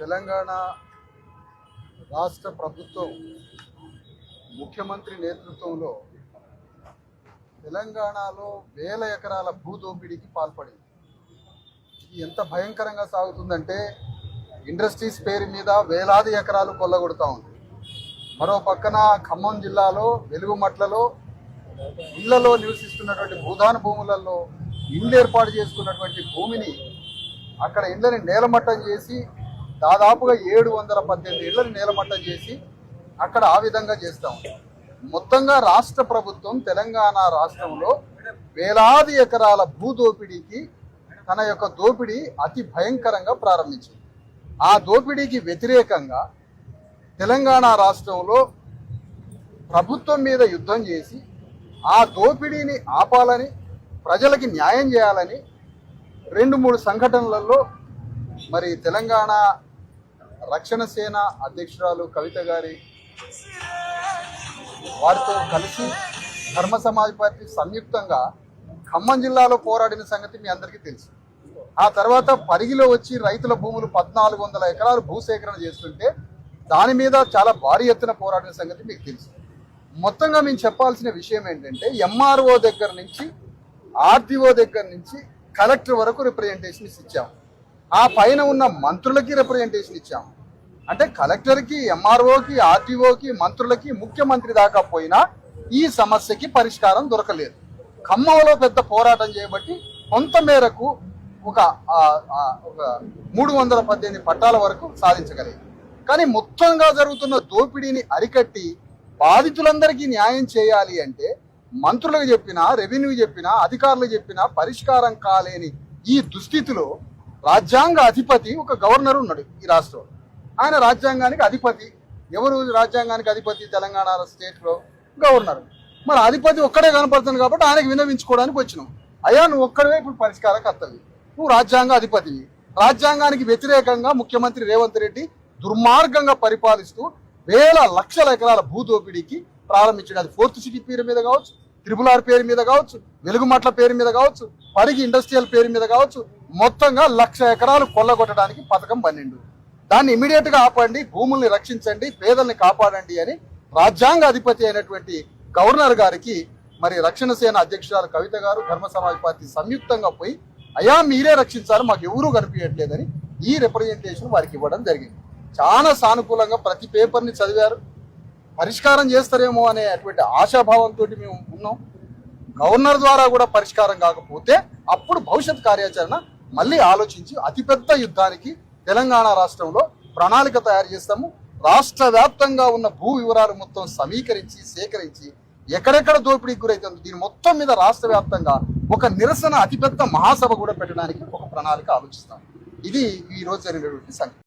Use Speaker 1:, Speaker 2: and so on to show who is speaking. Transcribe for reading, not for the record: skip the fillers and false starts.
Speaker 1: తెలంగాణ రాష్ట్ర ప్రభుత్వం ముఖ్యమంత్రి నేతృత్వంలో తెలంగాణలో వేల ఎకరాల భూదోపిడీకి పాల్పడింది. ఇది ఎంత భయంకరంగా సాగుతుందంటే ఇండస్ట్రీస్ పేరు మీద వేలాది ఎకరాలు కొల్లగొడతా ఉంది. మరో పక్కన ఖమ్మం జిల్లాలో వెలుగుమట్లలో ఇళ్లలో నివసిస్తున్నటువంటి భూదాన భూములలో ఇళ్ళు ఏర్పాటు చేసుకున్నటువంటి భూమిని అక్కడ ఇళ్ళని నేలమట్టం చేసి దాదాపుగా 718 ఇళ్లని నేలమట్టం చేసి అక్కడ ఆ విధంగా చేస్తాం. మొత్తంగా రాష్ట్ర ప్రభుత్వం తెలంగాణ రాష్ట్రంలో వేలాది ఎకరాల భూదోపిడీకి తన యొక్క దోపిడీ అతి భయంకరంగా ప్రారంభించింది. ఆ దోపిడీకి వ్యతిరేకంగా తెలంగాణ రాష్ట్రంలో ప్రభుత్వం మీద యుద్ధం చేసి ఆ దోపిడీని ఆపాలని, ప్రజలకి న్యాయం చేయాలని 2-3 సంఘటనలలో మరి తెలంగాణ రక్షణ సేన అధ్యక్షురాలు కవిత గారి వారితో కలిసి ధర్మ సమాజ్ పార్టీ సంయుక్తంగా ఖమ్మం జిల్లాలో పోరాడిన సంగతి మీ అందరికీ తెలుసు. ఆ తర్వాత పరిగిలో వచ్చి రైతుల భూములు 1400 ఎకరాలు భూసేకరణ చేస్తుంటే దాని మీద చాలా భారీ ఎత్తున పోరాడిన సంగతి మీకు తెలుసు. మొత్తంగా మేము చెప్పాల్సిన విషయం ఏంటంటే ఎంఆర్ఓ దగ్గర నుంచి ఆర్టీఓ దగ్గర నుంచి కలెక్టర్ వరకు రిప్రజెంటేషన్స్ ఇచ్చాము. ఆ పైన ఉన్న మంత్రులకి రిప్రజెంటేషన్ ఇచ్చాము. అంటే కలెక్టర్కి, ఎంఆర్ఓకి, ఆర్టీఓకి, మంత్రులకి, ముఖ్యమంత్రి దాకా పోయినా ఈ సమస్యకి పరిష్కారం దొరకలేదు. ఖమ్మంలో పెద్ద పోరాటం చేయబట్టి కొంత మేరకు ఒక 318 పట్టాల వరకు సాధించగలిగింది. కానీ మొత్తంగా జరుగుతున్న దోపిడీని అరికట్టి బాధితులందరికీ న్యాయం చేయాలి అంటే మంత్రులకు చెప్పినా, రెవెన్యూ చెప్పినా, అధికారులకు చెప్పినా పరిష్కారం కాలేని ఈ దుస్థితిలో రాజ్యాంగ అధిపతి ఒక గవర్నర్ ఉన్నాడు ఈ రాష్ట్రంలో. ఆయన రాజ్యాంగానికి అధిపతి. ఎవరు రాజ్యాంగానికి అధిపతి? తెలంగాణ స్టేట్లో గవర్నర్. మరి అధిపతి ఒక్కడే కనపడుతుంది కాబట్టి ఆయనకు విన్నవించుకోవడానికి వచ్చినాం. అయ్యా నువ్వు ఒక్కడే ఇప్పుడు పరిష్కారం కర్తవి, నువ్వు రాజ్యాంగ అధిపతివి. రాజ్యాంగానికి వ్యతిరేకంగా ముఖ్యమంత్రి రేవంత్ రెడ్డి దుర్మార్గంగా పరిపాలిస్తూ వేల లక్షల ఎకరాల భూదోపిడీకి ప్రారంభించాడు. అది 4th సిటీ పేరు మీద కావచ్చు, RRR పేరు మీద కావచ్చు, వెలుగుమట్ల పేరు మీద కావచ్చు, పరిగి ఇండస్ట్రియల్ పేరు మీద కావచ్చు, మొత్తంగా 1,00,000 ఎకరాలు కొల్లగొట్టడానికి పథకం పన్నిండు. దాన్ని ఇమీడియట్ గా ఆపండి, భూముల్ని రక్షించండి, పేదల్ని కాపాడండి అని రాజ్యాంగ అధిపతి అయినటువంటి గవర్నర్ గారికి మరి రక్షణ సేన అధ్యక్షురాలు కవిత గారు, ధర్మ సమాజ్ పార్టీ సంయుక్తంగా పోయి అయ్యా మీరే రక్షించారు, మాకు ఎవరూ కనిపించట్లేదని ఈ రిప్రజెంటేషన్ వారికి ఇవ్వడం జరిగింది. చాలా సానుకూలంగా ప్రతి పేపర్ని చదివారు. పరిష్కారం చేస్తారేమో అనే అటువంటి ఆశాభావంతో మేము ఉన్నాం. గవర్నర్ ద్వారా కూడా పరిష్కారం కాకపోతే అప్పుడు భవిష్యత్ కార్యాచరణ మళ్ళీ ఆలోచించి అతిపెద్ద యుద్ధానికి తెలంగాణ రాష్ట్రంలో ప్రణాళిక తయారు చేస్తాము. రాష్ట్ర వ్యాప్తంగా ఉన్న భూ వివరాలు మొత్తం సమీకరించి సేకరించి ఎక్కడెక్కడ దోపిడీకి గురైతుంది దీని మొత్తం మీద రాష్ట్ర వ్యాప్తంగా ఒక నిరసన అతిపెద్ద మహాసభ కూడా పెట్టడానికి ఒక ప్రణాళిక ఆలోచిస్తాం. ఇది ఈ రోజు జరిగినటువంటి సంగతి.